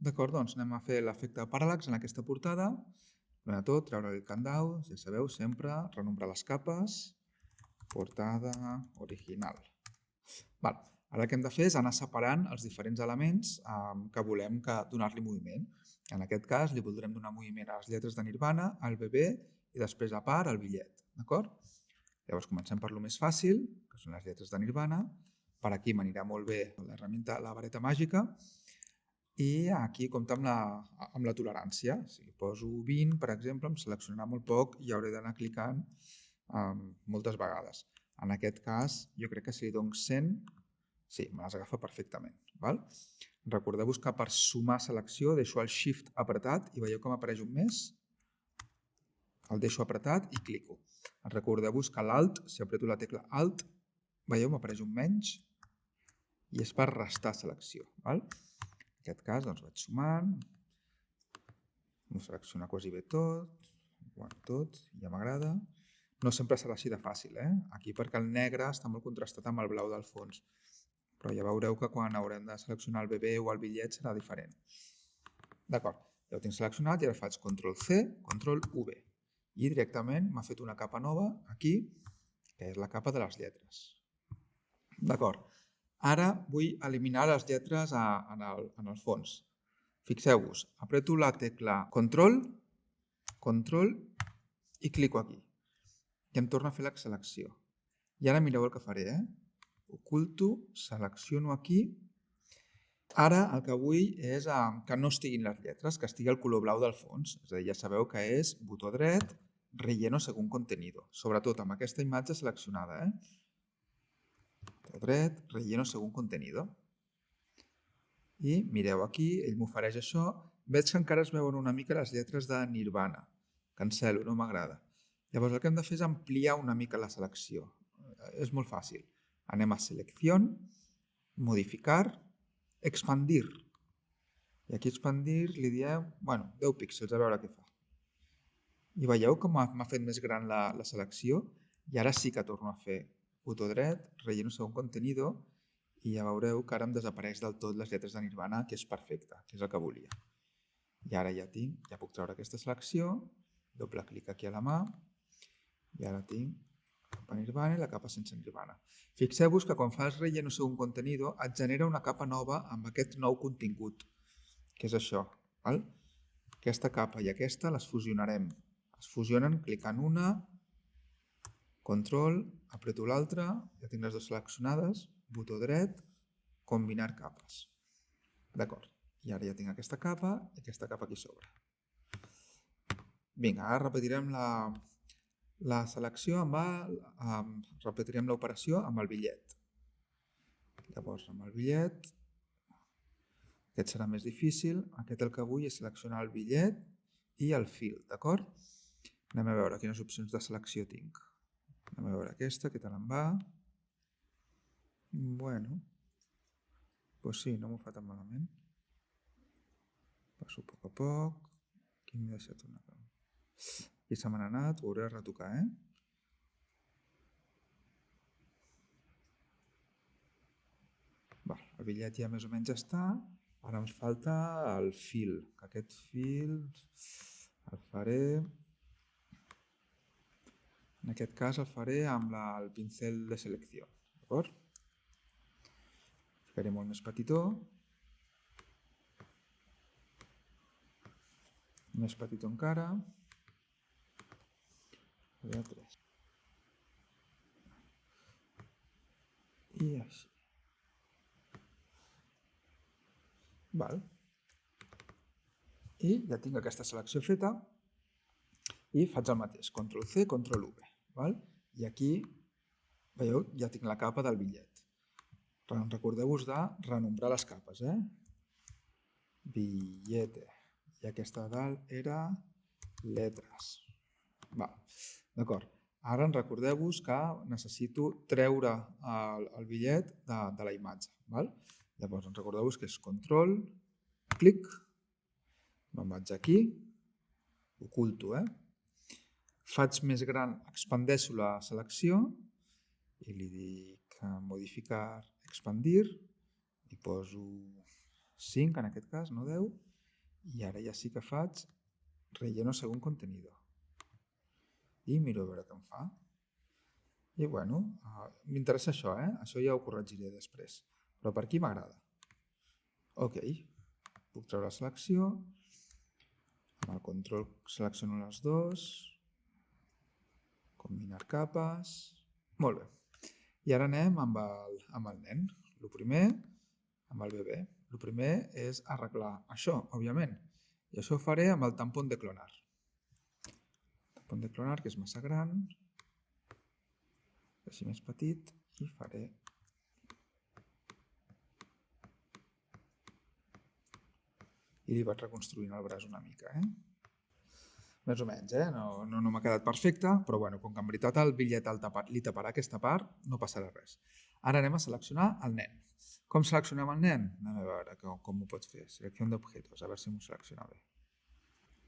D'acord, doncs anem a fer l'efecte de paràllax en aquesta portada. Primer de tot, treure el countdown, ja sabeu, sempre renombrar les capes, portada original. Ara el que hem de fer és anar separant els diferents elements que volem donar-li moviment. En aquest cas, li voldrem donar moviment a les lletres de Nirvana, al bebè i després a part al bitllet. Llavors comencem per lo més fàcil, que són les lletres de Nirvana. Per aquí m'anirà molt bé l'herramienta, la vareta màgica. I aquí compta amb la tolerància. Si poso 20, per exemple, em seleccionarà molt poc i hauré d'anar clicant moltes vegades. En aquest cas, jo crec que si li dono 100, sí, me les agafa perfectament. Recordeu-vos que per sumar selecció deixo el Shift apretat i veieu com apareix un més? El deixo apretat i clico. Recordeu-vos que l'Alt, si apreto la tecla Alt, veieu, m'apareix un menys i és per restar selecció. En aquest cas, doncs vaig sumant, m'ho selecciona quasi bé tot, ja m'agrada. No sempre serà així de fàcil, aquí perquè el negre està molt contrastat amb el blau del fons, però ja veureu que quan haurem de seleccionar el bebè o el bitllet serà diferent. D'acord, ja ho tinc seleccionat i ara faig Ctrl+C, Ctrl+V i directament m'ha fet una capa nova aquí, que és la capa de les lletres. D'acord. Ara vull eliminar les lletres en el fons. Fixeu-vos, apreto la tecla Control i clico aquí. I em torna a fer la selecció. I ara mireu el que faré. Oculto, selecciono aquí. Ara el que vull és que no estiguin les lletres, que estigui el color blau del fons. És a dir, ja sabeu que és botó dret, relleno según contenido. Sobretot amb aquesta imatge seleccionada. Dret, relleno según contenido. I mireu aquí, ell m'ofereix això. Veig que encara es veuen una mica les lletres de Nirvana. Cancelo, no m'agrada. Llavors el que hem de fer és ampliar una mica la selecció. És molt fàcil. Anem a Selección, Modificar, Expandir. I aquí Expandir li diem, 10 píxels, a veure què fa. I veieu com m'ha fet més gran la selecció? I ara sí que torno a fer botó dret, relleno según contenido, i ja veureu que ara em desapareix del tot les lletres de Nirvana, que és perfecte, que és el que volia. I ara ja puc treure aquesta selecció, doble clic aquí a la mà, i ara tinc la capa Nirvana i la capa sense Nirvana. Fixeu-vos que quan fas relleno según contenido et genera una capa nova amb aquest nou contingut, que és això. Aquesta capa i aquesta les fusionarem. Es fusionen clicant una, Control, apreto l'altra, ja tinc les dues seleccionades, botó dret, combinar capes. D'acord, i ara ja tinc aquesta capa i aquesta capa aquí sobre. Vinga, ara repetirem la selecció repetirem l'operació amb el bitllet. Llavors, amb el bitllet, aquest serà més difícil. Aquest el que vull és seleccionar el bitllet i el fil, d'acord? Anem a veure quines opcions de selecció tinc. Anem a veure aquesta, què tal em va. Doncs sí, no m'ho fa tan malament. Passo a poc. Aquí m'he deixat una cosa. I se m'han anat, ho hauré de retocar, El bitllet ja més o menys està. Ara em falta el fil, que aquest fil el faré... En aquest cas el faré amb el pincel de selecció, d'acord? Ficaré molt més petitó. Més petitó encara. I així. I ja tinc aquesta selecció feta i faig el mateix, Ctrl+C, Ctrl+V. I aquí, veieu, ja tinc la capa del bitllet. Recordeu-vos de renombrar les capes. Billete. I aquesta de dalt era lletres. D'acord. Ara recordeu-vos que necessito treure el bitllet de la imatge. Llavors recordeu-vos que és Control, clic, me'n vaig aquí, oculto. Faig més gran, expandeixo la selecció i li dic modificar, expandir i poso 5 en aquest cas, no 10, I ara ja sí que faig relleno según contenido. I miro a veure què em fa. I bueno, m'interessa això, Això ja ho corregiré després. Però per aquí m'agrada. Ok, puc treure la selecció. Amb el control selecciono les dues. Combinar capes. Molt bé. I ara anem amb el nen. El primer, amb el bebè. El primer és arreglar això, òbviament. I això ho faré amb el tampón de clonar. El tampón de clonar, que és massa gran. Així més petit. I faré... I li vaig reconstruint el braç una mica, Més o menys, No m'ha quedat perfecte, però bueno, com que en veritat el bitllet li taparà aquesta part, no passarà res. Ara anem a seleccionar el nen. Com seleccionem el nen? Anem a veure com ho pots fer. Selecció d'objectes, a veure si m'ho selecciona bé.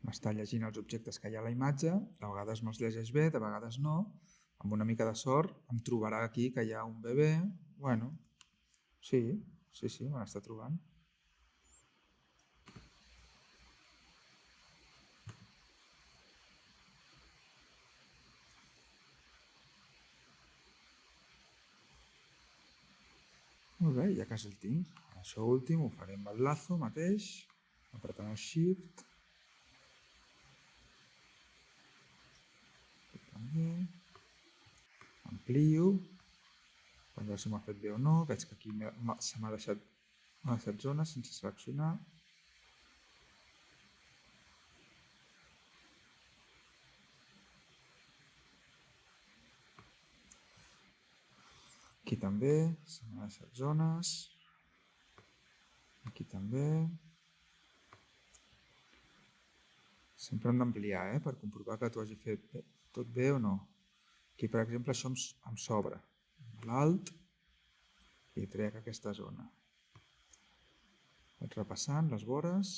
M'està llegint els objectes que hi ha a la imatge, de vegades me'ls llegeix bé, de vegades no. Amb una mica de sort em trobarà aquí que hi ha un bebè. Bueno, sí, me l'està trobant. Molt bé, ja quasi el tinc. Això últim ho faré amb el lazo mateix, apretant el Shift. També. Amplio. Per veure si m'ho ha fet bé o no. Veig que aquí se m'ha deixat zones sense seleccionar. Aquí també se m'ha deixat zones. Aquí també. Sempre hem d'ampliar, per comprovar que t'ho hagi fet tot bé o no. Aquí, per exemple, això em sobra. L'alt i trec aquesta zona. Vaig repassant les vores.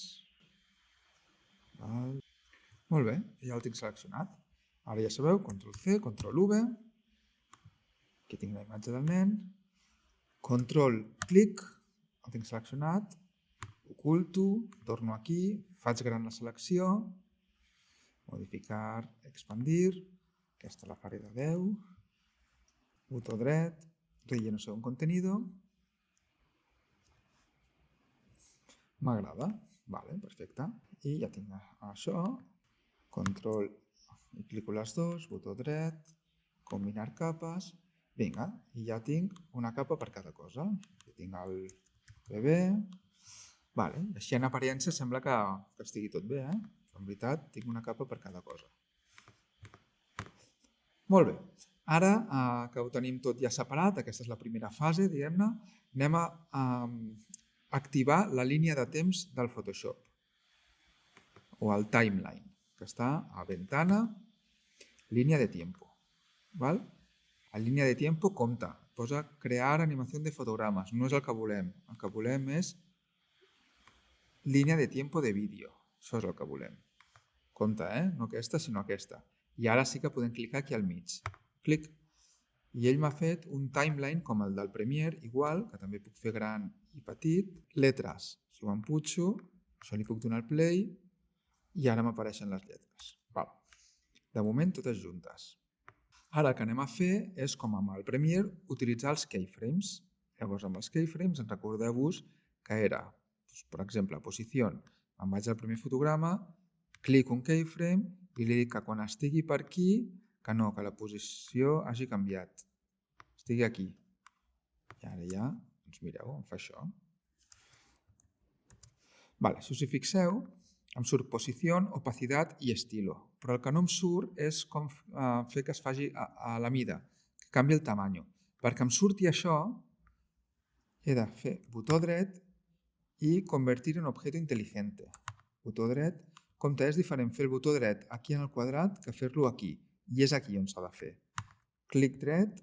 Molt bé, ja el tinc seleccionat. Ara ja sabeu, Ctrl+C, Ctrl+V. Aquí tinc la imatge del nen. Ctrl+clic, el tinc seleccionat. Oculto, torno aquí, faig gran la selecció. Modificar, expandir. Aquesta la faré de 10. Botó dret, relleno según contenido. M'agrada. Vale, perfecte. I ja tinc això. Control i clico les dues, botó dret, combinar capes. Vinga, i ja tinc una capa per cada cosa. Aquí tinc el bebè. Vale, així en aparença sembla que estigui tot bé, Però en veritat tinc una capa per cada cosa. Molt bé. Ara que ho tenim tot ja separat, aquesta és la primera fase, diguem-ne, anem a activar la línia de temps del Photoshop o el timeline, que està a ventana, línia de tiempo. Val? A línia de tiempo compta, posa crear animació de fotogrames, no és el que volem. El que volem és línia de tiempo de vídeo, això és el que volem. Compte, no aquesta, sinó aquesta. I ara sí que podem clicar aquí al mig. Clic. I ell m'ha fet un timeline com el del Premiere, igual, que també puc fer gran i petit. Lletres. Si ho emputxo, això li puc donar el play i ara m'apareixen les lletres. Val. De moment, totes juntes. Ara el que anem a fer és, com amb el Premiere, utilitzar els keyframes. Llavors, amb els keyframes, recordeu-vos que era, per exemple, posició. Em vaig al primer fotograma, clico un keyframe i li dic que quan estigui per aquí, que no, que la posició hagi canviat. Estigui aquí. I ara ja, doncs mireu, em fa això. Vale, si us hi fixeu, em surt posició, opacitat i estilo. Però el que no em surt és com fer que es faci a la mida, que canvi el tamany. Perquè em surti això, he de fer botó dret i convertir en objeto inteligente. Botó dret. Compte, és diferent fer el botó dret aquí en el quadrat que fer-lo aquí. I és aquí on s'ha de fer. Clic dret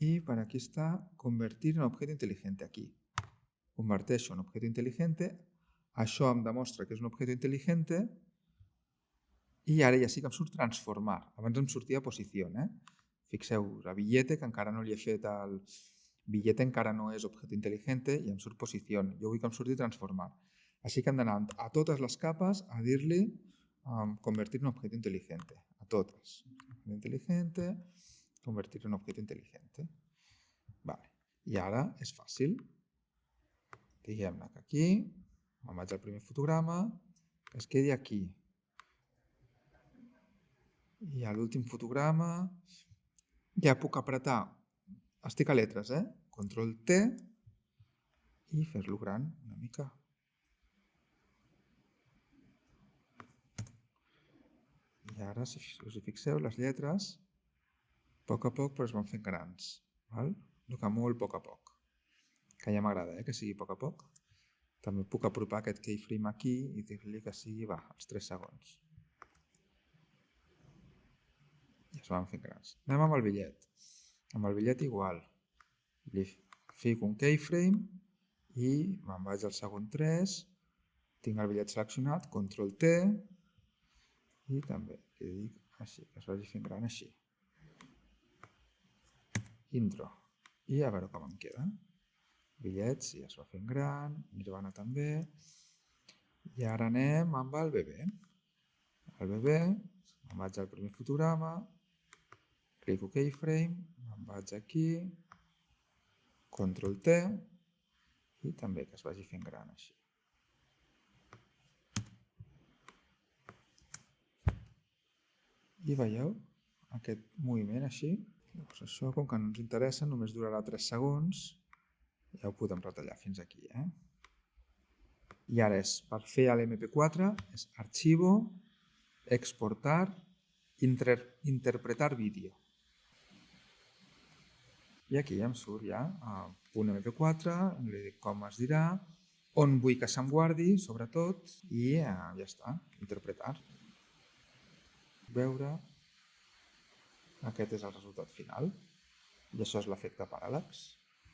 i per aquí està convertir en objeto inteligente. Aquí. Converteixo en objeto inteligente. Això em demostra que és un objeto inteligente i ara ja sí que em surt transformar. Abans em sortia posició. Fixeu-vos, a billete, que encara no li he fet el... Billete encara no és objeto inteligente i em surt posició. Jo vull que em surti transformar. Així que hem d'anar a totes les capes a dir-li convertir en objeto inteligente. A totes. Inteligente, convertir en objeto inteligente. Vale. I ara és fàcil. Diguem-ne que aquí, me'n vaig al primer fotograma, que es quedi aquí. I a l'últim fotograma ja puc apretar, estic a lletres, Control T i fer-lo gran una mica. I ara, si us hi fixeu, les lletres, a poc però es van fent grans. Val? El que molt a poc. Que ja m'agrada, que sigui a poc. També puc apropar aquest keyframe aquí i dir-li que sigui, els 3 segons. I es van fent grans. Anem amb el bitllet. Amb el bitllet igual. Li fico un keyframe i me'n vaig al segon 3. Tinc el bitllet seleccionat, Control T, i també li dic així, que es vagi fent gran així. Intro. I a veure com em queda. Bitllet, sí, es va fent gran, Nirvana també. I ara anem amb el bebè. El bebè, me'n vaig al primer fotograma, clico keyframe, me'n vaig aquí, Control T, i també que es vagi fent gran així. I veieu aquest moviment així? Doncs això, com que no ens interessa, només durarà 3 segons. Ja ho podem retallar fins aquí. I ara és, per fer l'MP4, és arxivo, exportar, interpretar vídeo. I aquí em surt ja .mp4, li dic com es dirà, on vull que se'm guardi, sobretot, i ja està, interpretar. Veure, aquest és el resultat final i això és l'efecte paràlex.